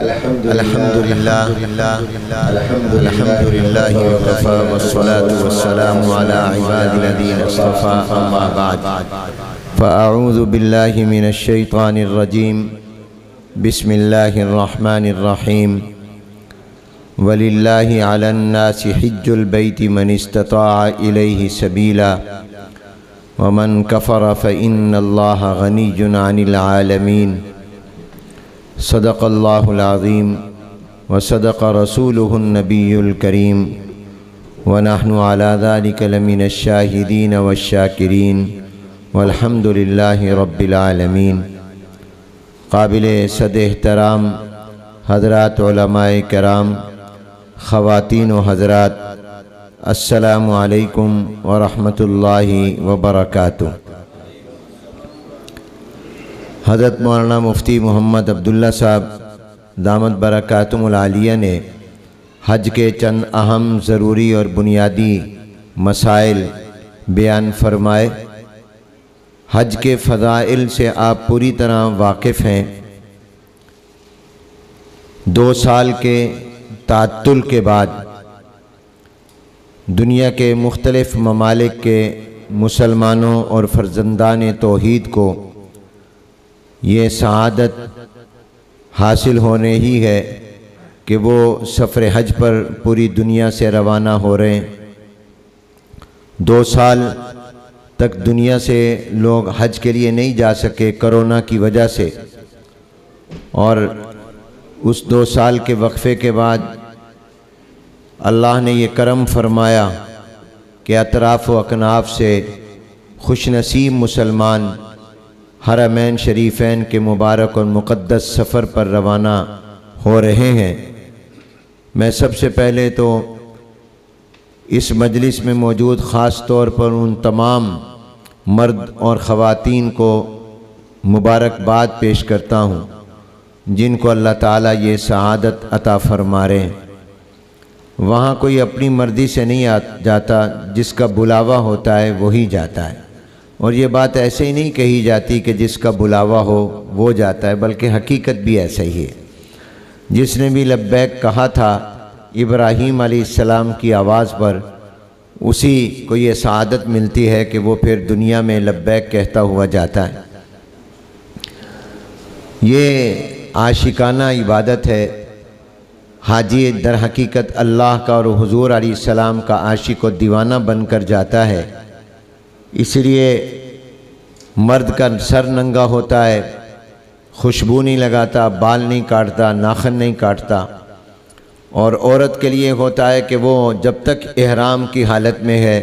الحمد لله وكفى والصلاة والسلام على عباد الذين اصطفى أما بعد فأعوذ بالله من الشيطان الرجيم بسم الله الرحمن الرحيم ولله على الناس حج البيت من استطاع إليه سبيلا ومن كفر فإن الله غني عن العالمين صدق الله العظيم وصدق رسوله النبي الكريم ونحن على ذلك لمن الشاهدين والشاكرين والحمد لله رب العالمين۔ قابل صد احترام حضرات علماء کرام، خواتین و حضرات، السلام علیکم ورحمۃ اللہ وبرکاتہ۔ حضرت مولانا مفتی محمد عبداللہ صاحب دامت برکاتہم العالیہ نے حج کے چند اہم ضروری اور بنیادی مسائل بیان فرمائے۔ حج کے فضائل سے آپ پوری طرح واقف ہیں۔ 2 سال کے تعطل کے بعد دنیا کے مختلف ممالک کے مسلمانوں اور فرزندان توحید کو یہ سعادت حاصل ہونے ہی ہے کہ وہ سفر حج پر پوری دنیا سے روانہ ہو رہے ہیں۔ 2 سال تک دنیا سے لوگ حج کے لیے نہیں جا سکے کرونا کی وجہ سے، اور اس 2 سال کے وقفے کے بعد اللہ نے یہ کرم فرمایا کہ اطراف و اکناف سے خوش نصیب مسلمان حرمین شریفین کے مبارک اور مقدس سفر پر روانہ ہو رہے ہیں۔ میں سب سے پہلے تو اس مجلس میں موجود خاص طور پر ان تمام مرد اور خواتین کو مبارکباد پیش کرتا ہوں جن کو اللہ تعالیٰ یہ سعادت عطا فرما رہے ہیں۔ وہاں کوئی اپنی مرضی سے نہیں جاتا، جس کا بلاوا ہوتا ہے وہی جاتا ہے، اور یہ بات ایسے ہی نہیں کہی جاتی کہ جس کا بلاوا ہو وہ جاتا ہے، بلکہ حقیقت بھی ایسا ہی ہے۔ جس نے بھی لبیک کہا تھا ابراہیم علیہ السلام کی آواز پر، اسی کو یہ سعادت ملتی ہے کہ وہ پھر دنیا میں لبیک کہتا ہوا جاتا ہے۔ یہ عاشقانہ عبادت ہے۔ حاجی در حقیقت اللہ کا اور حضور علیہ السلام کا عاشق و دیوانہ بن کر جاتا ہے۔ اس لیے مرد کا سر ننگا ہوتا ہے، خوشبو نہیں لگاتا، بال نہیں کاٹتا، ناخن نہیں کاٹتا، اور عورت کے لیے ہوتا ہے کہ وہ جب تک احرام کی حالت میں ہے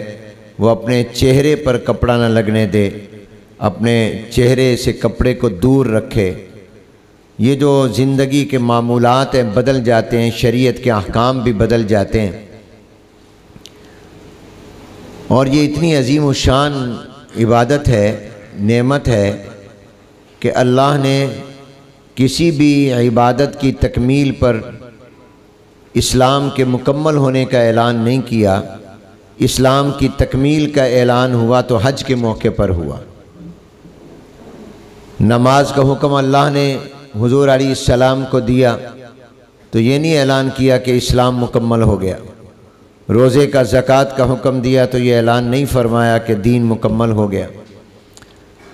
وہ اپنے چہرے پر کپڑا نہ لگنے دے، اپنے چہرے سے کپڑے کو دور رکھے۔ یہ جو زندگی کے معمولات ہیں بدل جاتے ہیں، شریعت کے احکام بھی بدل جاتے ہیں، اور یہ اتنی عظیم الشان عبادت ہے، نعمت ہے کہ اللہ نے کسی بھی عبادت کی تکمیل پر اسلام کے مکمل ہونے کا اعلان نہیں کیا۔ اسلام کی تکمیل کا اعلان ہوا تو حج کے موقع پر ہوا۔ نماز کا حکم اللہ نے حضور علیہ السلام کو دیا تو یہ نہیں اعلان کیا کہ اسلام مکمل ہو گیا۔ روزے کا زکوٰۃ کا حکم دیا تو یہ اعلان نہیں فرمایا کہ دین مکمل ہو گیا۔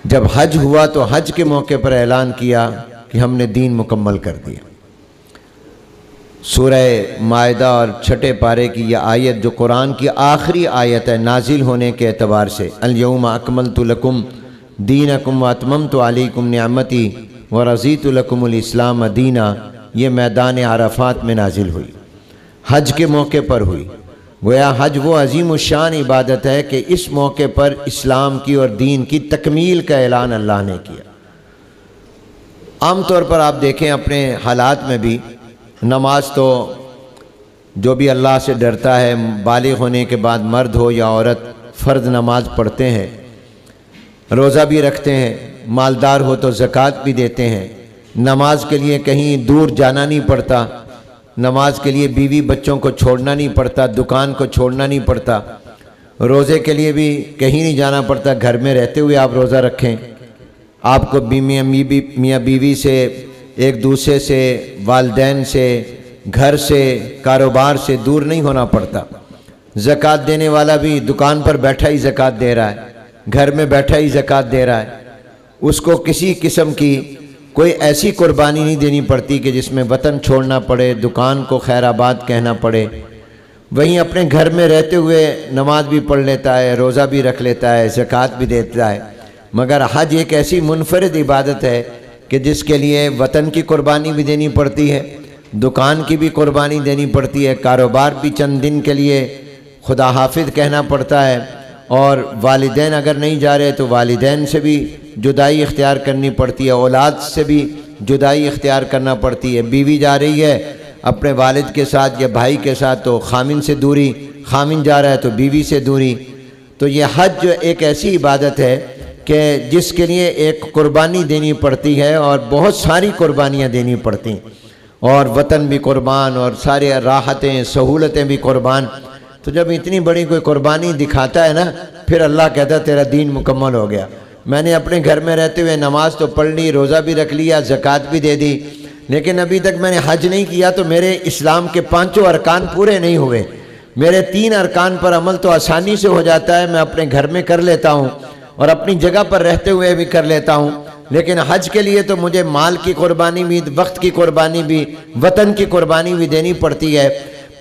جب حج ہوا تو حج کے موقع پر اعلان کیا کہ ہم نے دین مکمل کر دیا۔ سورہ مائدہ اور 6 پارے کی یہ آیت جو قرآن کی آخری آیت ہے نازل ہونے کے اعتبار سے، الیوم اکملت لکم دینکم واتممت علیکم نعمتی ورضیت لکم الاسلام دینا، یہ میدان عرفات میں نازل ہوئی، حج کے موقع پر ہوئی۔ گویا حج وہ عظیم الشان عبادت ہے کہ اس موقع پر اسلام کی اور دین کی تکمیل کا اعلان اللہ نے کیا۔ عام طور پر آپ دیکھیں اپنے حالات میں بھی، نماز تو جو بھی اللہ سے ڈرتا ہے بالغ ہونے کے بعد مرد ہو یا عورت فرض نماز پڑھتے ہیں، روزہ بھی رکھتے ہیں، مالدار ہو تو زکوٰۃ بھی دیتے ہیں، نماز کے لیے کہیں دور جانا نہیں پڑتا، نماز کے لیے بیوی بچوں کو چھوڑنا نہیں پڑتا، دکان کو چھوڑنا نہیں پڑتا، روزے کے لیے بھی کہیں نہیں جانا پڑتا، گھر میں رہتے ہوئے آپ روزہ رکھیں۔ آپ کو میاں بیوی سے ایک دوسرے سے، والدین سے، گھر سے، کاروبار سے دور نہیں ہونا پڑتا۔ زکوٰۃ دینے والا بھی دکان پر بیٹھا ہی زکوٰۃ دے رہا ہے، گھر میں بیٹھا ہی زکوٰۃ دے رہا ہے، اس کو کسی قسم کی کوئی ایسی قربانی نہیں دینی پڑتی کہ جس میں وطن چھوڑنا پڑے، دکان کو خیر آباد کہنا پڑے۔ وہیں اپنے گھر میں رہتے ہوئے نماز بھی پڑھ لیتا ہے، روزہ بھی رکھ لیتا ہے، زکوٰۃ بھی دیتا ہے، مگر حج ایک ایسی منفرد عبادت ہے کہ جس کے لیے وطن کی قربانی بھی دینی پڑتی ہے، دکان کی بھی قربانی دینی پڑتی ہے، کاروبار بھی چند دن کے لیے خدا حافظ کہنا پڑتا ہے، اور والدین اگر نہیں جا رہے تو والدین سے بھی جدائی اختیار کرنی پڑتی ہے، اولاد سے بھی جدائی اختیار کرنا پڑتی ہے، بیوی جا رہی ہے اپنے والد کے ساتھ یا بھائی کے ساتھ تو خامن سے دوری، خامن جا رہا ہے تو بیوی سے دوری۔ تو یہ حج جو ایک ایسی عبادت ہے کہ جس کے لیے ایک قربانی دینی پڑتی ہے، اور بہت ساری قربانیاں دینی پڑتی ہیں، اور وطن بھی قربان اور سارے راحتیں سہولتیں بھی قربان۔ تو جب اتنی بڑی کوئی قربانی دکھاتا ہے نا، پھر اللہ کہتا ہے تیرا دین مکمل ہو گیا۔ میں نے اپنے گھر میں رہتے ہوئے نماز تو پڑھ لی، روزہ بھی رکھ لیا، زکوٰۃ بھی دے دی، لیکن ابھی تک میں نے حج نہیں کیا، تو میرے اسلام کے 5 ارکان پورے نہیں ہوئے۔ میرے 3 ارکان پر عمل تو آسانی سے ہو جاتا ہے، میں اپنے گھر میں کر لیتا ہوں اور اپنی جگہ پر رہتے ہوئے بھی کر لیتا ہوں، لیکن حج کے لیے تو مجھے مال کی قربانی بھی، وقت کی قربانی بھی، وطن کی قربانی بھی دینی پڑتی ہے۔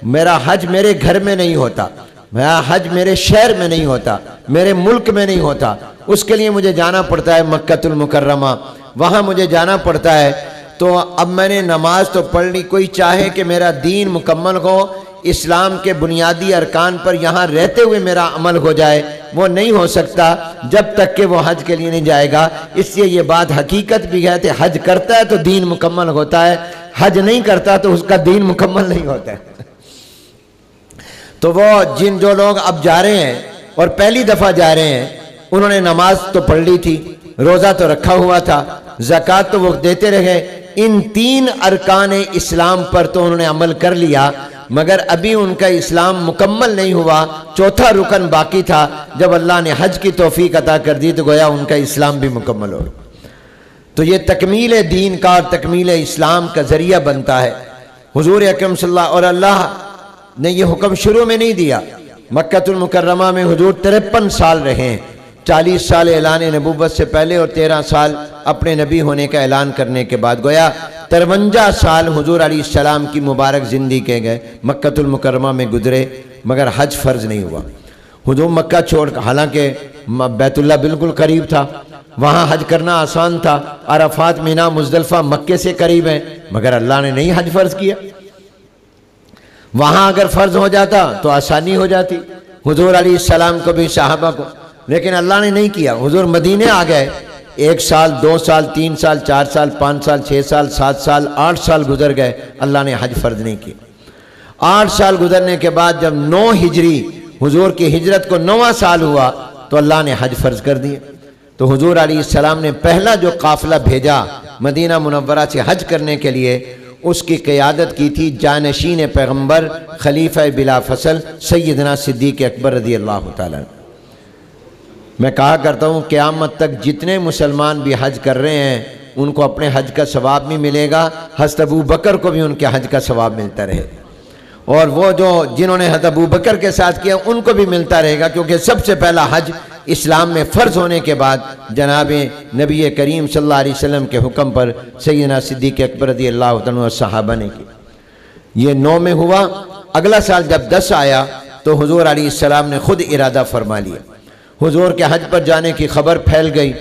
میرا حج میرے گھر میں نہیں ہوتا، میرا حج میرے شہر میں نہیں ہوتا، میرے ملک میں نہیں ہوتا، اس کے لیے مجھے جانا پڑتا ہے مکۃ المکرمہ، وہاں مجھے جانا پڑتا ہے۔ تو اب میں نے نماز تو پڑھ لی، کوئی چاہے کہ میرا دین مکمل ہو، اسلام کے بنیادی ارکان پر یہاں رہتے ہوئے میرا عمل ہو جائے، وہ نہیں ہو سکتا جب تک کہ وہ حج کے لیے نہیں جائے گا۔ اس لیے یہ بات حقیقت بھی ہے کہ حج کرتا ہے تو دین مکمل ہوتا ہے، حج نہیں کرتا تو اس کا دین مکمل نہیں ہوتا ہے۔ تو وہ جو لوگ اب جا رہے ہیں اور پہلی دفعہ جا رہے ہیں، انہوں نے نماز تو پڑھ لی تھی، روزہ تو رکھا ہوا تھا، زکوٰۃ تو وہ دیتے رہے، ان 3 ارکان اسلام پر تو انہوں نے عمل کر لیا، مگر ابھی ان کا اسلام مکمل نہیں ہوا، 4تھا رکن باقی تھا۔ جب اللہ نے حج کی توفیق عطا کر دی تو گویا ان کا اسلام بھی مکمل ہو گیا۔ تو یہ تکمیل دین کا اور تکمیل اسلام کا ذریعہ بنتا ہے۔ حضور اکرم صلی اللہ، اور اللہ نے یہ حکم شروع میں نہیں دیا، مکۃ المکرمہ میں حضور 53 سال رہے ہیں، 40 سال اعلان نبوت سے پہلے اور 13 سال اپنے نبی ہونے کا اعلان کرنے کے بعد، گویا 53 سال حضور علیہ السلام کی مبارک زندگی کے گئے مکۃ المکرمہ میں گزرے، مگر حج فرض نہیں ہوا۔ حضور مکہ چھوڑ، حالانکہ بیت اللہ بالکل قریب تھا، وہاں حج کرنا آسان تھا، عرفات، مینا، مزدلفہ مکے سے قریب ہیں، مگر اللہ نے نہیں حج فرض کیا۔ وہاں اگر فرض ہو جاتا تو آسانی ہو جاتی حضور علیہ السلام کو بھی، صحابہ کو، لیکن اللہ نے نہیں کیا۔ حضور مدینے آ گئے، 1 سال، 2 سال، 3 سال، 4 سال، 5 سال، 6 سال، 7 سال، 8 سال گزر گئے، اللہ نے حج فرض نہیں کیا۔ 8 سال گزرنے کے بعد جب 9 ہجری حضور کی ہجرت کو 9واں سال ہوا تو اللہ نے حج فرض کر دیا۔ تو حضور علیہ السلام نے پہلا جو قافلہ بھیجا مدینہ منورہ سے حج کرنے کے لیے، اس کی قیادت کی تھی جانشین پیغمبر خلیفہ بلا فصل سیدنا صدیق اکبر رضی اللہ تعالیٰ۔ میں کہا کرتا ہوں قیامت تک جتنے مسلمان بھی حج کر رہے ہیں ان کو اپنے حج کا ثواب بھی ملے گا، حضرت ابو بکر کو بھی ان کے حج کا ثواب ملتا رہے گا، اور وہ جنہوں نے حضرت ابو بکر کے ساتھ کیا ان کو بھی ملتا رہے گا، کیونکہ سب سے پہلا حج اسلام میں فرض ہونے کے بعد جناب نبی کریم صلی اللہ علیہ وسلم کے حکم پر سیدنا صدیق اکبر رضی اللہ عنہ اور صحابہ نے کی۔ یہ 9 میں ہوا۔ اگلا سال جب 10 آیا تو حضور علیہ السلام نے خود ارادہ فرما لیا۔ حضور کے حج پر جانے کی خبر پھیل گئی،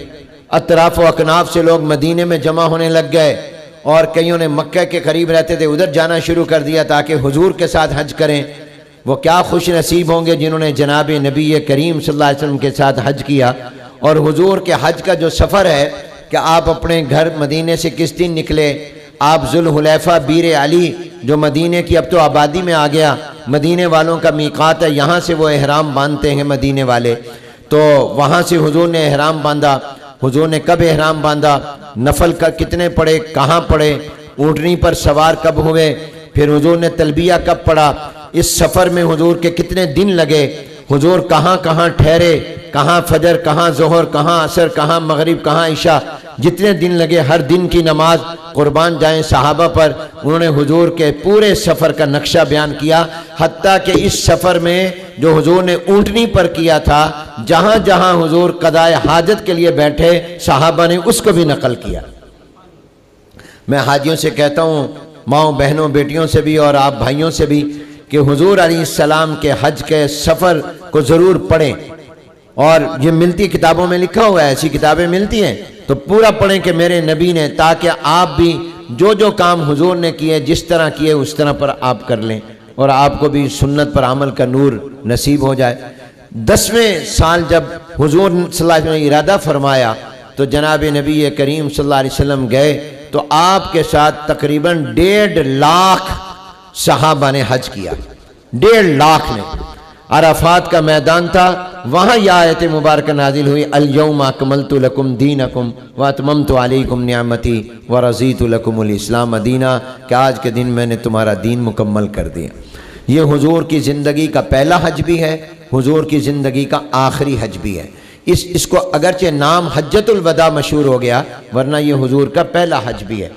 اطراف و اکناف سے لوگ مدینے میں جمع ہونے لگ گئے، اور کئیوں نے مکہ کے قریب رہتے تھے ادھر جانا شروع کر دیا تاکہ حضور کے ساتھ حج کریں۔ وہ کیا خوش نصیب ہوں گے جنہوں نے جناب نبی کریم صلی اللہ علیہ وسلم کے ساتھ حج کیا۔ اور حضور کے حج کا جو سفر ہے کہ آپ اپنے گھر مدینے سے کس دن نکلے، آپ ذوالحلیفہ بیر علی جو مدینے کی اب تو آبادی میں آ گیا، مدینے والوں کا میقات ہے، یہاں سے وہ احرام باندھتے ہیں مدینے والے، تو وہاں سے حضور نے احرام باندھا۔ حضور نے کب احرام باندھا، نفل کا کتنے پڑے، کہاں پڑے، اونٹنی پر سوار کب ہوئے، پھر حضور نے تلبیہ کب پڑھا، اس سفر میں حضور کے کتنے دن لگے، حضور کہاں کہاں ٹھہرے، کہاں فجر، کہاں ظہر، کہاں عصر، کہاں مغرب، کہاں عشاء، جتنے دن لگے ہر دن کی نماز قربان جائیں صحابہ پر. انہوں نے حضور کے پورے سفر کا نقشہ بیان کیا، حتیٰ کہ اس سفر میں جو حضور نے اونٹنی پر کیا تھا، جہاں جہاں حضور قضائے حاجت کے لیے بیٹھے صحابہ نے اس کو بھی نقل کیا. میں حاجیوں سے کہتا ہوں، ماؤں بہنوں بیٹیوں سے بھی اور آپ بھائیوں سے بھی، کہ حضور علیہ السلام کے حج کے سفر کو ضرور پڑھیں. اور یہ ملتی کتابوں میں لکھا ہوا ہے، ایسی کتابیں ملتی ہیں تو پورا پڑھیں کہ میرے نبی نے، تاکہ آپ بھی جو جو کام حضور نے کیے جس طرح کیے اس طرح پر آپ کر لیں اور آپ کو بھی سنت پر عمل کا نور نصیب ہو جائے. 10ویں سال جب حضور صلی اللہ علیہ وسلم نے ارادہ فرمایا تو جناب نبی کریم صلی اللہ علیہ وسلم گئے تو آپ کے ساتھ تقریباً 1.5 لاکھ صحابہ نے حج کیا. 1.5 لاکھ نے. عرفات کا میدان تھا، وہاں یہ آیت مبارکہ نازل ہوئی، الیوم اکملت لکم دینکم واتممت علیکم نعمتی ورضیت لکم الاسلام دینا، کہ آج کے دن میں نے تمہارا دین مکمل کر دیا. یہ حضور کی زندگی کا پہلا حج بھی ہے، حضور کی زندگی کا آخری حج بھی ہے. اس کو اگرچہ نام حجۃ الوداع مشہور ہو گیا، ورنہ یہ حضور کا پہلا حج بھی ہے،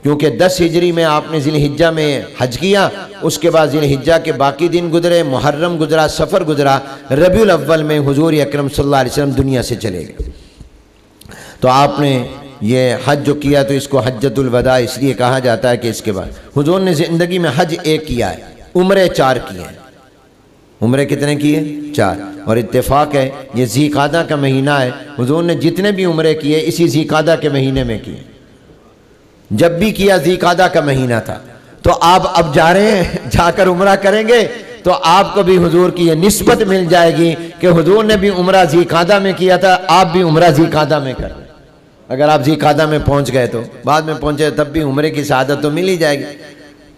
کیونکہ 10 ہجری میں آپ نے ذی الحجہ میں حج کیا، اس کے بعد ذی الحجہ کے باقی دن گزرے، محرم گزرا، سفر گزرا، ربیع الاول میں حضور اکرم صلی اللہ علیہ وسلم دنیا سے چلے گئے. تو آپ نے یہ حج جو کیا تو اس کو حجۃ الوداع اس لیے کہا جاتا ہے کہ اس کے بعد حضور نے زندگی میں حج ایک کیا ہے، عمرے 4 کیے ہیں. عمرے کتنے کیے؟ 4. اور اتفاق ہے یہ ذی قعدہ کا مہینہ ہے، حضور نے جتنے بھی عمرے کیے اسی ذی قعدہ کے مہینے میں کیے. جب بھی کیا ذی قعدہ کا مہینہ تھا. تو آپ اب جا رہے ہیں، جا کر عمرہ کریں گے تو آپ کو بھی حضور کی یہ نسبت مل جائے گی کہ حضور نے بھی عمرہ ذی قعدہ میں کیا تھا، آپ بھی عمرہ ذی قعدہ میں کریں. اگر آپ ذی قعدہ میں پہنچ گئے تو بعد میں پہنچے تب بھی عمرے کی سعادت تو مل ہی جائے گی،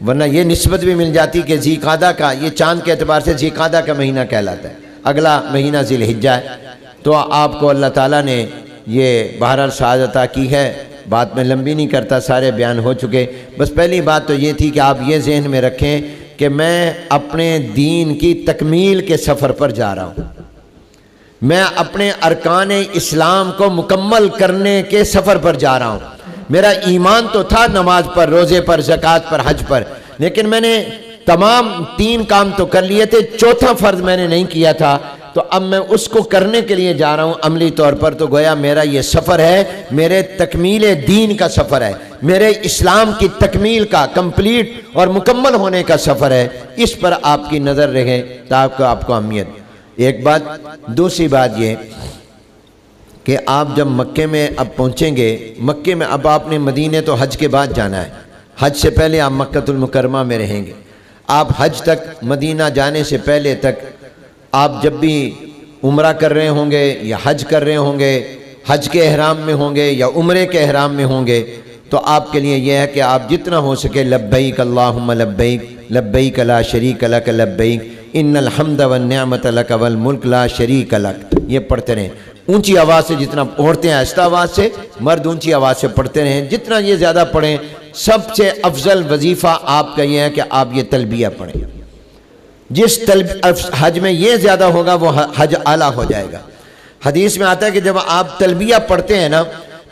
ورنہ یہ نسبت بھی مل جاتی کہ ذی قعدہ کا، یہ چاند کے اعتبار سے ذی قعدہ کا مہینہ کہلاتا ہے. اگلا مہینہ ذی الحجہ ہے. تو آپ کو اللہ تعالیٰ نے یہ بہرحال سعادت عطا کی ہے. بات میں لمبی نہیں کرتا، سارے بیان ہو چکے. بس پہلی بات تو یہ تھی کہ آپ یہ ذہن میں رکھیں کہ میں اپنے دین کی تکمیل کے سفر پر جا رہا ہوں، میں اپنے ارکان اسلام کو مکمل کرنے کے سفر پر جا رہا ہوں. میرا ایمان تو تھا نماز پر، روزے پر، زکوٰۃ پر، حج پر، لیکن میں نے تمام 3 کام تو کر لیے تھے، 4تھا فرض میں نے نہیں کیا تھا. تو اب میں اس کو کرنے کے لیے جا رہا ہوں عملی طور پر. تو گویا میرا یہ سفر ہے، میرے تکمیل دین کا سفر ہے، میرے اسلام کی تکمیل کا، کمپلیٹ اور مکمل ہونے کا سفر ہے. اس پر آپ کی نظر رہے تاکہ آپ کو اہمیت. ایک بات. دوسری بات یہ کہ آپ جب مکے میں اب پہنچیں گے، مکے میں اب آپ نے مدینے تو حج کے بعد جانا ہے، حج سے پہلے آپ مکۃ المکرمہ میں رہیں گے. آپ حج تک، مدینہ جانے سے پہلے تک آپ جب بھی عمرہ کر رہے ہوں گے یا حج کر رہے ہوں گے، حج کے احرام میں ہوں گے یا عمرے کے احرام میں ہوں گے، تو آپ کے لیے یہ ہے کہ آپ جتنا ہو سکے لبیک اللہم لبیک لبیک لا شریک لک لبیک ان الحمد والنعمت لک والملک لا شریک لک، یہ پڑھتے رہیں اونچی آواز سے. جتنا پڑھتے ہیں آہستہ آواز سے، مرد اونچی آواز سے پڑھتے رہیں، جتنا یہ زیادہ پڑھیں. سب سے افضل وظیفہ آپ کا یہ ہے کہ آپ یہ تلبیہ پڑھیں. جس حج میں یہ زیادہ ہوگا وہ حج اعلیٰ ہو جائے گا. حدیث میں آتا ہے کہ جب آپ تلبیہ پڑھتے ہیں نا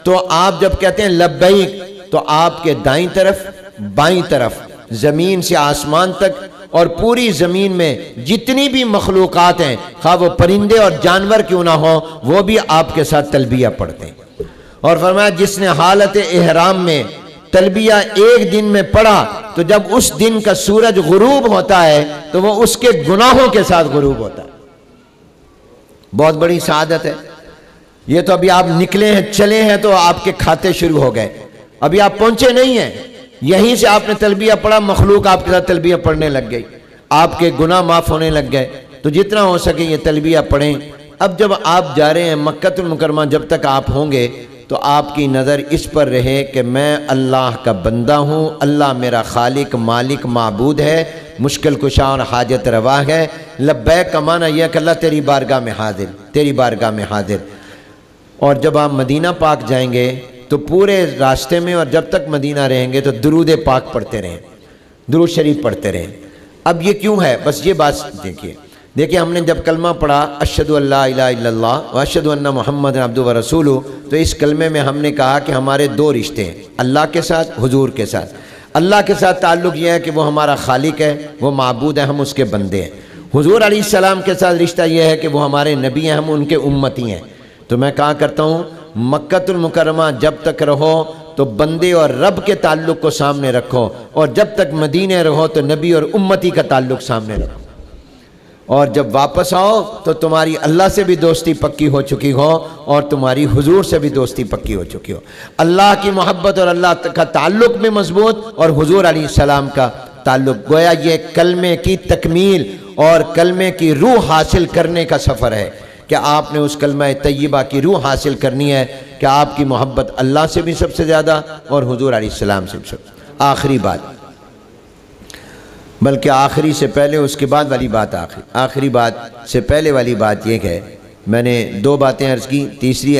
تو آپ جب کہتے ہیں لبیک تو آپ کے دائیں طرف، بائیں طرف، زمین سے آسمان تک اور پوری زمین میں جتنی بھی مخلوقات ہیں، خواہ وہ پرندے اور جانور کیوں نہ ہوں، وہ بھی آپ کے ساتھ تلبیہ پڑھتے ہیں. اور فرمایا جس نے حالت احرام میں تلبیہ ایک دن میں پڑھا تو جب اس دن کا سورج غروب ہوتا ہے تو وہ اس کے گناہوں کے ساتھ غروب ہوتا ہے. بہت بڑی سعادت ہے. یہ تو ابھی آپ نکلے ہیں، چلے ہیں تو آپ کے کھاتے شروع ہو گئے، ابھی آپ پہنچے نہیں ہیں. یہیں سے آپ نے تلبیہ پڑھا، مخلوق آپ کے ساتھ تلبیہ پڑھنے لگ گئی، آپ کے گناہ معاف ہونے لگ گئے. تو جتنا ہو سکے یہ تلبیہ پڑھیں. اب جب آپ جا رہے ہیں مکۃ المکرمہ، جب تک آپ ہوں گے تو آپ کی نظر اس پر رہے کہ میں اللہ کا بندہ ہوں، اللہ میرا خالق، مالک، معبود ہے، مشکل کشا اور حاجت روا ہے. لبیک کا معنی یہ کہ اللہ تیری بارگاہ میں حاضر، تیری بارگاہ میں حاضر. اور جب آپ مدینہ پاک جائیں گے تو پورے راستے میں اور جب تک مدینہ رہیں گے تو درود پاک پڑھتے رہیں، درود شریف پڑھتے رہیں. اب یہ کیوں ہے؟ بس یہ بات دیکھیے، دیکھیں ہم نے جب کلمہ پڑھا اشہدو ان لا الہ الا اللہ و اشہدو ان محمد عبدہ و رسولہ، تو اس کلمے میں ہم نے کہا کہ ہمارے دو رشتے ہیں، اللہ کے ساتھ، حضور کے ساتھ۔ اللہ کے ساتھ تعلق یہ ہے کہ وہ ہمارا خالق ہے، وہ معبود ہے، ہم اس کے بندے ہیں۔ حضور علیہ السلام کے ساتھ رشتہ یہ ہے کہ وہ ہمارے نبی ہیں، ہم ان کے امتی ہیں۔ تو میں کہا کرتا ہوں مکہ المکرمہ جب تک رہو تو بندے اور رب کے تعلق کو سامنے رکھو، اور جب تک مدینے رہو تو نبی اور امتی کا تعلق سامنے رکھو، اور جب واپس آؤ تو تمہاری اللہ سے بھی دوستی پکی ہو چکی ہو اور تمہاری حضور سے بھی دوستی پکی ہو چکی ہو۔ اللہ کی محبت اور اللہ کا تعلق بھی مضبوط اور حضور علیہ السلام کا تعلق، گویا یہ کلمے کی تکمیل اور کلمے کی روح حاصل کرنے کا سفر ہے کہ آپ نے اس کلمہ طیبہ کی روح حاصل کرنی ہے کہ آپ کی محبت اللہ سے بھی سب سے زیادہ اور حضور علیہ السلام سے بھی آخری بات، بلکہ آخری سے پہلے اس کے بعد والی بات آخری بات سے پہلے والی بات یہ ہے، میں نے دو باتیں عرض کی، تیسری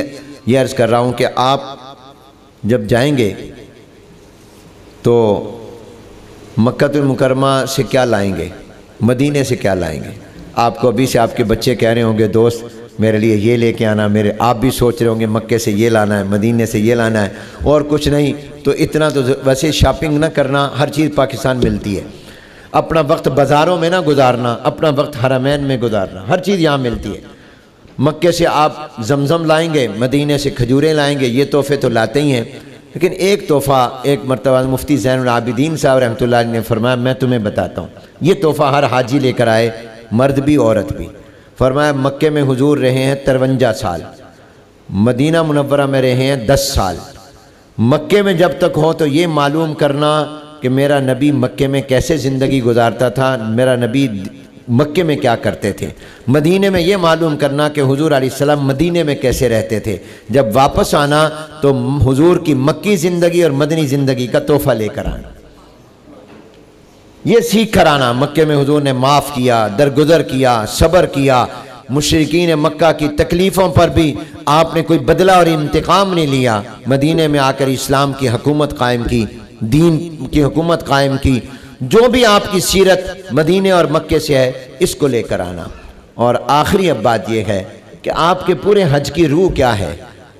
یہ عرض کر رہا ہوں کہ آپ جب جائیں گے تو مکہ المکرمہ سے کیا لائیں گے، مدینے سے کیا لائیں گے؟ آپ کو ابھی سے آپ کے بچے کہہ رہے ہوں گے دوست میرے لیے یہ لے کے آنا، آپ بھی سوچ رہے ہوں گے مکے سے یہ لانا ہے، مدینے سے یہ لانا ہے، اور کچھ نہیں تو اتنا تو ویسے شاپنگ نہ کرنا، ہر چیز پاکستان ملتی ہے، اپنا وقت بازاروں میں نہ گزارنا، اپنا وقت حرمین میں گزارنا، ہر چیز یہاں ملتی ہے۔ مکے سے آپ زمزم لائیں گے، مدینے سے کھجوریں لائیں گے، یہ تحفے تو لاتے ہی ہیں، لیکن ایک تحفہ ایک مرتبہ مفتی زین العابدین صاحب رحمۃ اللہ علیہ نے فرمایا میں تمہیں بتاتا ہوں، یہ تحفہ ہر حاجی لے کر آئے، مرد بھی عورت بھی۔ فرمایا مکے میں حضور رہے ہیں 53 سال، مدینہ منورہ میں رہے ہیں 10 سال، مکے میں جب تک ہو تو یہ معلوم کرنا کہ میرا نبی مکے میں کیسے زندگی گزارتا تھا، میرا نبی مکے میں کیا کرتے تھے، مدینے میں یہ معلوم کرنا کہ حضور علیہ السلام مدینے میں کیسے رہتے تھے، جب واپس آنا تو حضور کی مکی زندگی اور مدنی زندگی کا تحفہ لے کر آنا، یہ سیکھ کر آنا۔ مکے میں حضور نے معاف کیا، درگزر کیا، صبر کیا، مشرکین مکہ کی تکلیفوں پر بھی آپ نے کوئی بدلہ اور انتقام نہیں لیا، مدینے میں آ کر اسلام کی حکومت قائم کی، دین کی حکومت قائم کی، جو بھی آپ کی سیرت مدینے اور مکے سے ہے اس کو لے کر آنا۔ اور آخری اب بات یہ ہے کہ آپ کے پورے حج کی روح کیا ہے،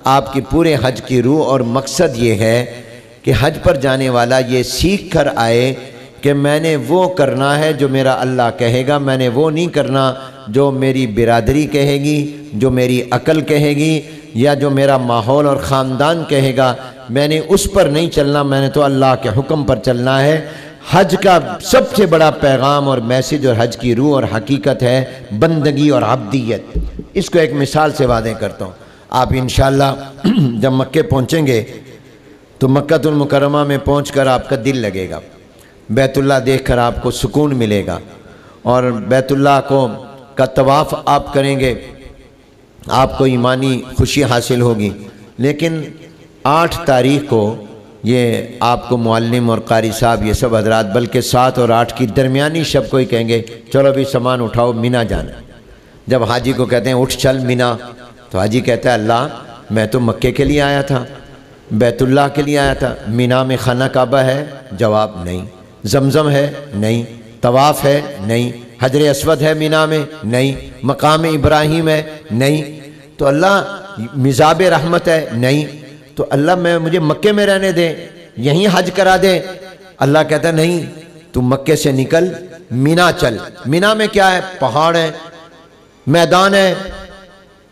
آپ کی پورے حج کی روح اور مقصد یہ ہے کہ حج پر جانے والا یہ سیکھ کر آئے کہ میں نے وہ کرنا ہے جو میرا اللہ کہے گا، میں نے وہ نہیں کرنا جو میری برادری کہے گی، جو میری عقل کہے گی، یا جو میرا ماحول اور خاندان کہے گا، میں نے اس پر نہیں چلنا، میں نے تو اللہ کے حکم پر چلنا ہے۔ حج کا سب سے بڑا پیغام اور میسیج اور حج کی روح اور حقیقت ہے بندگی اور عبدیت۔ اس کو ایک مثال سے واضح کرتا ہوں، آپ انشاءاللہ جب مکے پہنچیں گے تو مکہ المکرمہ میں پہنچ کر آپ کا دل لگے گا، بیت اللہ دیکھ کر آپ کو سکون ملے گا، اور بیت اللہ کا طواف آپ کریں گے، آپ کو ایمانی خوشی حاصل ہوگی۔ لیکن 8 تاریخ کو یہ آپ کو معلم اور قاری صاحب یہ سب حضرات بلکہ 7 اور 8 کی درمیانی شب کو ہی کہیں گے چلو بھی سامان اٹھاؤ مینا جانا۔ جب حاجی کو کہتے ہیں اٹھ چل مینا، تو حاجی کہتا ہے اللہ میں تو مکے کے لیے آیا تھا، بیت اللہ کے لیے آیا تھا، مینا میں خانہ کعبہ ہے؟ جواب نہیں۔ زمزم ہے؟ نہیں۔ طواف ہے؟ نہیں۔ حجر اسود ہے مینا میں؟ نہیں۔ مقام ابراہیم ہے؟ نہیں۔ تو اللہ مزاب رحمت ہے؟ نہیں۔ تو اللہ مجھے مکے میں رہنے دے، یہیں حج کرا دے۔ اللہ کہتا ہے نہیں، تو مکے سے نکل مینا چل۔ مینا میں کیا ہے؟ پہاڑ ہے، میدان ہے،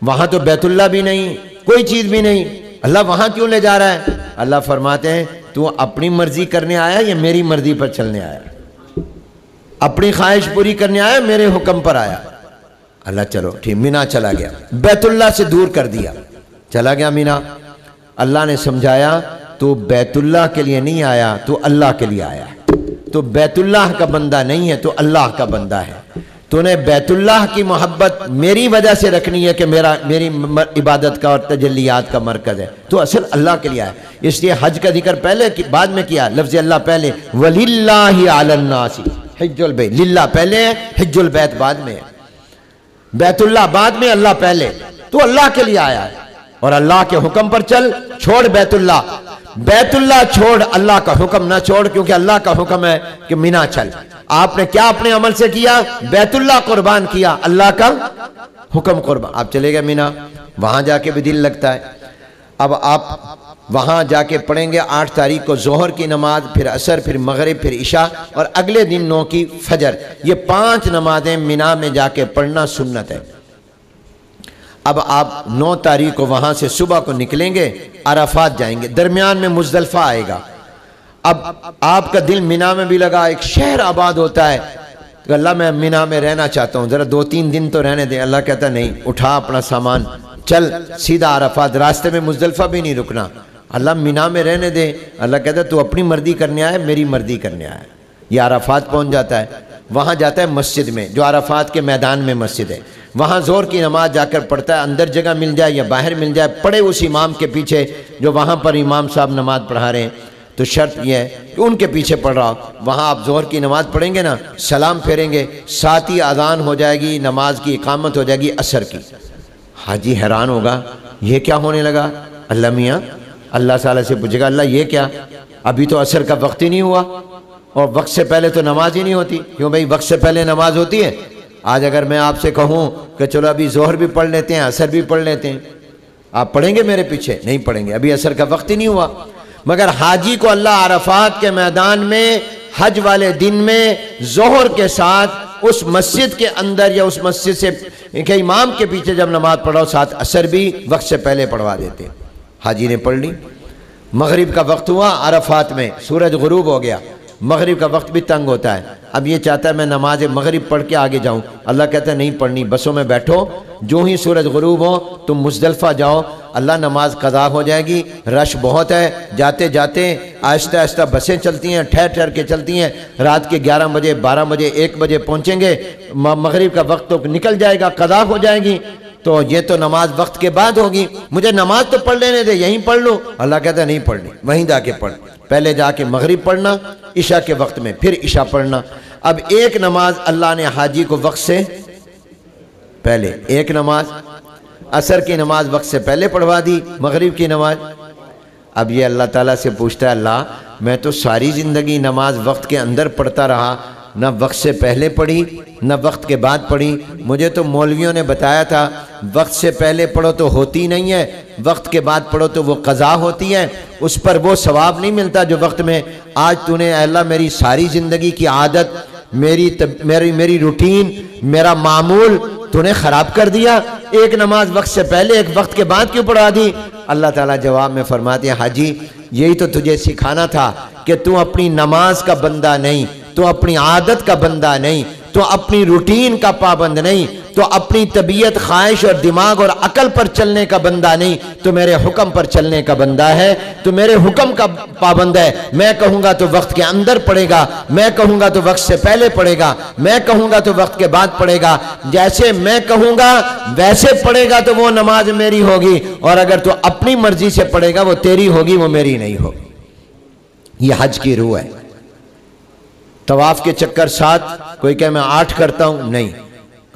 وہاں تو بیت اللہ بھی نہیں، کوئی چیز بھی نہیں، اللہ وہاں کیوں لے جا رہا ہے؟ اللہ فرماتے ہیں تو اپنی مرضی کرنے آیا یا میری مرضی پر چلنے آیا؟ اپنی خواہش پوری کرنے آیا، میرے حکم پر آیا؟ اللہ چلو ٹھیک، مینا چلا گیا، بیت اللہ سے دور کر دیا، چلا گیا مینا۔ اللہ نے سمجھایا تو بیت اللہ کے لیے نہیں آیا، تو اللہ کے لیے آیا، تو بیت اللہ کا بندہ نہیں ہے، تو اللہ کا بندہ ہے۔ تو نے بیت اللہ کی محبت میری وجہ سے رکھنی ہے کہ میری عبادت کا اور تجلیات کا مرکز ہے، تو اصل اللہ کے لیے ہے۔ اس لیے حج کا ذکر پہلے بعد میں کیا، لفظ اللہ پہلے، وَلِلَّهِ عَلَى النَّاسِ حج البیت، للہ پہلے ہے، حج البیت بعد میں ہے، بیت اللہ بعد میں، اللہ پہلے، تو اللہ کے لیے آیا ہے۔ اور اللہ کے حکم پر چل، چھوڑ بیت اللہ، بیت اللہ چھوڑ، اللہ کا حکم نہ چھوڑ، کیونکہ اللہ کا حکم ہے کہ مینا چل۔ آپ نے کیا اپنے عمل سے کیا؟ بیت اللہ قربان کیا، اللہ کا حکم قربان. آپ چلے گئے مینا، وہاں جا کے بھی دل لگتا ہے. اب آپ وہاں جا کے پڑھیں گے 8 تاریخ کو ظہر کی نماز، پھر عصر، پھر مغرب، پھر عشاء، اور اگلے دن 9 کی فجر. یہ 5 نمازیں مینا میں جا کے پڑھنا سنت ہے. اب آپ 9 تاریخ کو وہاں سے صبح کو نکلیں گے، عرفات جائیں گے، درمیان میں مزدلفہ آئے گا. اب آپ کا دل مینا میں بھی لگا، ایک شہر آباد ہوتا ہے کہ اللہ میں مینا میں رہنا چاہتا ہوں، ذرا 2-3 دن تو رہنے دیں. اللہ کہتا نہیں، اٹھا اپنا سامان، چل سیدھا عرفات، راستے میں مزدلفہ بھی نہیں رکنا. اللہ مینا میں رہنے دے. اللہ کہتا ہے تو اپنی مرضی کرنے آئے، میری مرضی کرنے آئے. یہ عرفات پہنچ جاتا ہے، وہاں جاتا ہے مسجد میں، جو عرفات کے میدان میں مسجد ہے، وہاں ظہر کی نماز جا کر پڑھتا ہے. اندر جگہ مل جائے یا باہر مل جائے، پڑھے اس امام کے پیچھے جو وہاں پر امام صاحب نماز پڑھا رہے ہیں. تو شرط یہ ہے کہ ان کے پیچھے پڑھ رہا ہو. وہاں آپ ظہر کی نماز پڑھیں گے نا، سلام پھیریں گے، ساتھ ہی اذان ہو جائے گی، نماز کی اقامت ہو جائے گی عصر کی. حاجی حیران ہوگا، یہ کیا ہونے لگا؟ اللہ میاں اللہ تعالیٰ سے پوچھے گا، اللہ یہ کیا؟ ابھی تو عصر کا وقت ہی نہیں ہوا، اور وقت سے پہلے تو نماز ہی نہیں ہوتی. کیوں بھائی، وقت سے پہلے نماز ہوتی ہے؟ آج اگر میں آپ سے کہوں کہ چلو ابھی ظہر بھی پڑھ لیتے ہیں، عصر بھی پڑھ لیتے ہیں، آپ پڑھیں گے میرے پیچھے؟ نہیں پڑھیں گے، ابھی عصر کا وقت ہی نہیں ہوا. مگر حاجی کو اللہ عرفات کے میدان میں حج والے دن میں ظہر کے ساتھ اس مسجد کے اندر یا اس مسجد سے کہ امام کے پیچھے جب نماز پڑھاؤ، ساتھ عصر بھی وقت سے پہلے پڑھوا دیتے. حاجی نے پڑھ لی. مغرب کا وقت ہوا، عرفات میں سورج غروب ہو گیا. مغرب کا وقت بھی تنگ ہوتا ہے. اب یہ چاہتا ہے میں نماز مغرب پڑھ کے آگے جاؤں. اللہ کہتا ہے نہیں پڑھنی، بسوں میں بیٹھو، جو ہی سورج غروب ہو تم مزدلفہ جاؤ. اللہ نماز قضا ہو جائے گی، رش بہت ہے، جاتے جاتے آہستہ آہستہ بسیں چلتی ہیں، ٹھہر ٹھہر کے چلتی ہیں. رات کے 11 بجے 12 بجے 1 بجے پہنچیں گے، مغرب کا وقت تو نکل جائے گا، قضا ہو جائے گی. تو یہ تو نماز وقت کے بعد ہوگی، مجھے نماز تو پڑھ لینے دے، یہیں پڑھ لوں. اللہ کہتا ہے نہیں پڑھنی، وہیں جا کے پڑھ. پہلے جا کے مغرب پڑھنا عشاء کے وقت میں، پھر عشاء پڑھنا. اب ایک نماز اللہ نے حاجی کو وقت سے پہلے، ایک نماز عصر کی نماز وقت سے پہلے پڑھوا دی، مغرب کی نماز. اب یہ اللہ تعالیٰ سے پوچھتا ہے، اللہ میں تو ساری زندگی نماز وقت کے اندر پڑھتا رہا، نہ وقت سے پہلے پڑھی نہ وقت کے بعد پڑھی. مجھے تو مولویوں نے بتایا تھا وقت سے پہلے پڑھو تو ہوتی نہیں ہے، وقت کے بعد پڑھو تو وہ قضا ہوتی ہے، اس پر وہ ثواب نہیں ملتا جو وقت میں. آج تو نے اے اللہ میری ساری زندگی کی عادت، میری روٹین، میرا معمول تو نے خراب کر دیا. ایک نماز وقت سے پہلے ایک وقت کے بعد کیوں پڑھا دی؟ اللہ تعالیٰ جواب میں فرماتے ہیں، حاجی یہی تو تجھے سکھانا تھا کہ تو اپنی نماز کا بندہ نہیں، تو اپنی عادت کا بندہ نہیں، تو اپنی روٹین کا پابند نہیں، تو اپنی طبیعت، خواہش اور دماغ اور عقل پر چلنے کا بندہ نہیں، تو میرے حکم پر چلنے کا بندہ ہے، تو میرے حکم کا پابند ہے. میں کہوں گا تو وقت کے اندر پڑھے گا، میں کہوں گا تو وقت سے پہلے پڑھے گا، میں کہوں گا تو وقت کے بعد پڑھے گا. جیسے میں کہوں گا ویسے پڑھے گا تو وہ نماز میری ہوگی، اور اگر تو اپنی مرضی سے پڑھے گا وہ تیری ہوگی، وہ میری نہیں ہوگی. یہ حج کی روح ہے. طواف کے چکر 7، کوئی کہے میں 8 کرتا ہوں، نہیں.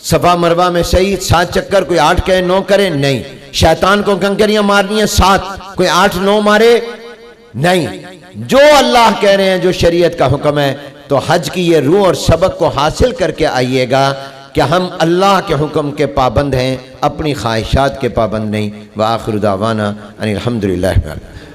صفا مروہ میں صحیح 7 چکر، کوئی 8 کہے 9 کرے، نہیں. شیطان کو کنکریاں مارنی ہیں 7، کوئی 8 9 مارے، نہیں. جو اللہ کہہ رہے ہیں، جو شریعت کا حکم ہے. تو حج کی یہ روح اور سبق کو حاصل کر کے آئیے گا کہ ہم اللہ کے حکم کے پابند ہیں، اپنی خواہشات کے پابند نہیں. وآخر دعوانا ان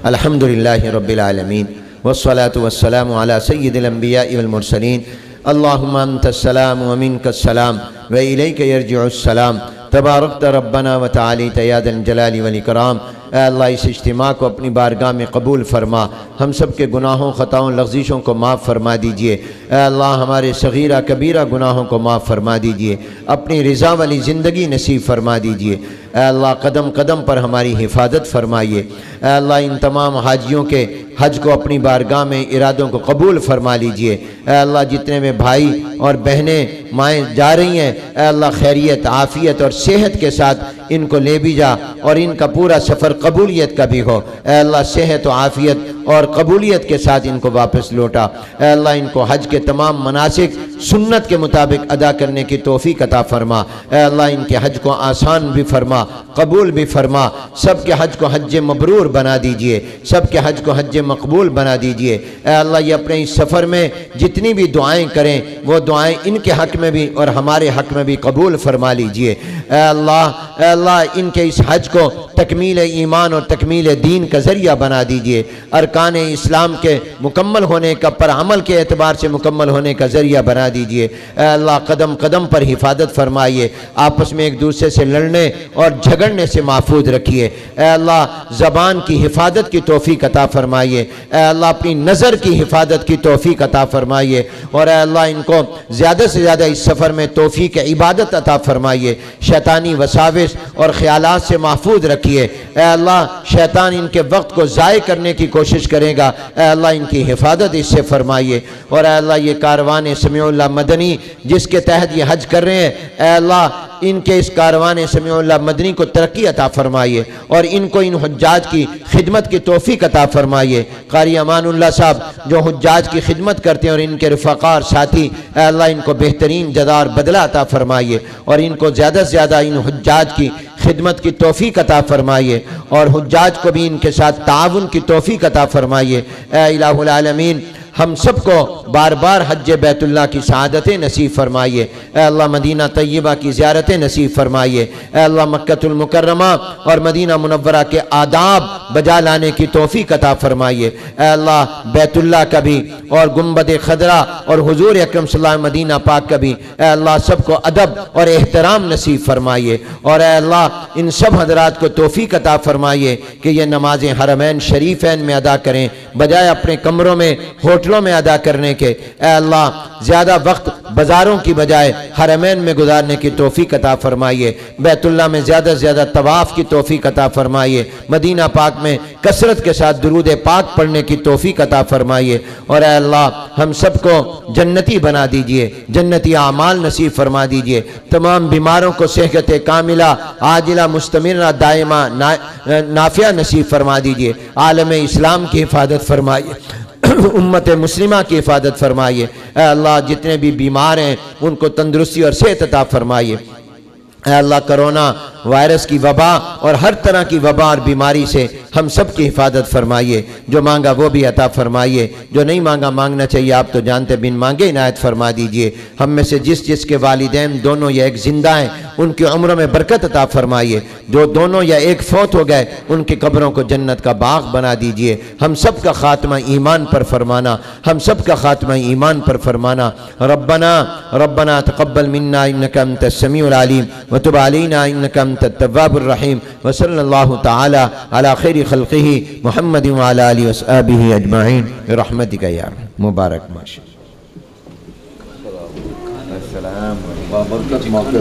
الحمدللہ رب العالمین والصلاة والسلام على سید الانبیاء والمرسلین. اللہم انت السلام ومنک السلام وإلیک یرجع السلام. تبارکت ربنا وتعالیت یا ذا الجلال والاکرام. اے اللہ اس اجتماع کو اپنی بارگاہ میں قبول فرما، ہم سب کے گناہوں، خطاؤں، لغزشوں کو معاف فرما دیجئے. اے اللہ ہمارے صغیرہ کبیرہ گناہوں کو معاف فرما دیجئے، اپنی رضا والی زندگی نصیب فرما دیجئے. اے اللہ قدم قدم پر ہماری حفاظت فرمائیے. اے اللہ ان تمام حاجیوں کے حج کو اپنی بارگاہ میں ارادوں کو قبول فرما لیجئے. اے اللہ جتنے میں بھائی اور بہنیں مائیں جا رہی ہیں، اے اللہ خیریت، عافیت اور صحت کے ساتھ ان کو لے بھی جا، اور ان کا پورا سفر قبولیت کا بھی ہو. اے اللہ صحت و عافیت اور قبولیت کے ساتھ ان کو واپس لوٹا۔ اے اللہ ان کو حج کے تمام مناسک سنت کے مطابق ادا کرنے کی توفیق عطا فرما۔ اے اللہ ان کے حج کو آسان بھی فرما، قبول بھی فرما، سب کے حج کو حج مبرور بنا دیجئے، سب کے حج کو حج مقبول بنا دیجئے۔ اے اللہ یہ اپنے اس سفر میں جتنی بھی دعائیں کریں وہ دعائیں ان کے حق میں بھی اور ہمارے حق میں بھی قبول فرما لیجئے۔ اے اللہ ان کے اس حج کو تکمیل ایمان اور تکمیل دین کا ذریعہ بنا دیجئے، ارکان اسلام کے مکمل ہونے کا پر عمل کے اعتبار سے مکمل ہونے کا ذریعہ بنا دیجئے۔ اے اللہ قدم قدم پر حفاظت فرمائیے، آپس میں ایک دوسرے سے لڑنے اور جھگڑنے سے محفوظ رکھیے۔ اے اللہ زبان کی حفاظت کی توفیق عطا فرمائیے، اے اللہ اپنی نظر کی حفاظت کی توفیق عطا فرمائیے، اور اے اللہ ان کو زیادہ سے زیادہ اس سفر میں توفیق عبادت عطا فرمائیے، شیطانی وساوس اور خیالات سے محفوظ رکھیے۔ اے اللہ شیطان ان کے وقت کو ضائع کرنے کی کوشش کرے گا، اے اللہ ان کی حفاظت اس سے فرمائیے، اور اے اللہ یہ کاروان سمیع اللہ مدنی جس کے تحت یہ حج کر رہے ہیں، اے اللہ ان کے اس کاروان سمیع اللہ مدنی کو ترقی عطا فرمائیے، اور ان کو ان حجاج کی خدمت کی توفیق عطا فرمائیے۔ قاری امان اللہ صاحب جو حجاج کی خدمت کرتے ہیں اور ان کے رفقا اور ساتھی، اے اللہ ان کو بہترین جزا اور بدلہ عطا فرمائیے، اور ان کو زیادہ سے زیادہ ان حجاج کی خدمت کی توفیق عطا فرمائیے، اور حجاج کو بھی ان کے ساتھ تعاون کی توفیق عطا فرمائیے۔ اے الہ العالمین ہم سب کو بار بار حج بیت اللہ کی سعادتیں نصیب فرمائیے۔ اے اللہ مدینہ طیبہ کی زیارتیں نصیب فرمائیے۔ اے اللہ مکہ المکرمہ اور مدینہ منورہ کے آداب بجا لانے کی توفیق عطا فرمائیے۔ اے اللہ بیت اللہ کا بھی اور گنبد خضرا اور حضور اکرم صلی اللہ علیہ وسلم مدینہ پاک کا بھی اے اللہ سب کو ادب اور احترام نصیب فرمائیے، اور اے اللہ ان سب حضرات کو توفیق عطا فرمائیے کہ یہ نمازیں حرمین شریفین میں ادا کریں بجائے اپنے کمروں میں ہوٹلوں میں ادا کرنے کے۔ اے اللہ زیادہ وقت بازاروں کی بجائے حرمین میں گزارنے کی توفیق عطا فرمائیے، بیت اللہ میں زیادہ سے زیادہ طواف کی توفیق عطا فرمائیے، مدینہ پاک میں کثرت کے ساتھ درود پاک پڑھنے کی توفیق عطا فرمائیے، اور اے اللہ ہم سب کو جنتی بنا دیجئے، جنتی اعمال نصیب فرما دیجئے، تمام بیماروں کو صحت کاملہ عاجلہ مستمرہ دائمہ نافعہ نصیب فرما دیجئے، عالم اسلام کی حفاظت فرمائیے، امت مسلمہ کی حفاظت فرمائیے۔ اے اللہ جتنے بھی بیمار ہیں ان کو تندرستی اور صحت عطا فرمائیے۔ اے اللہ کرونا وائرس کی وبا اور ہر طرح کی وبا اور بیماری سے ہم سب کی حفاظت فرمائیے، جو مانگا وہ بھی عطا فرمائیے، جو نہیں مانگا مانگنا چاہیے آپ تو جانتے، بن مانگے عنایت فرما دیجئے۔ ہم میں سے جس کے والدین دونوں یا ایک زندہ ہیں ان کی عمروں میں برکت عطا فرمائیے، جو دونوں یا ایک فوت ہو گئے ان کی قبروں کو جنت کا باغ بنا دیجئے۔ ہم سب کا خاتمہ ایمان پر فرمانا، ہم سب کا خاتمہ ایمان پر فرمانا۔ ربنا تقبل منا انک انت السمیع العلیم وتب علینا انک انت التواب الرحیم، وصلی اللہ تعالی علی خیر خلقہ محمد وعلی آلہ وصحبہ اجمعین برحمتک یا ارحم۔ مبارک ماشاء اللہ۔ السلام علیکم۔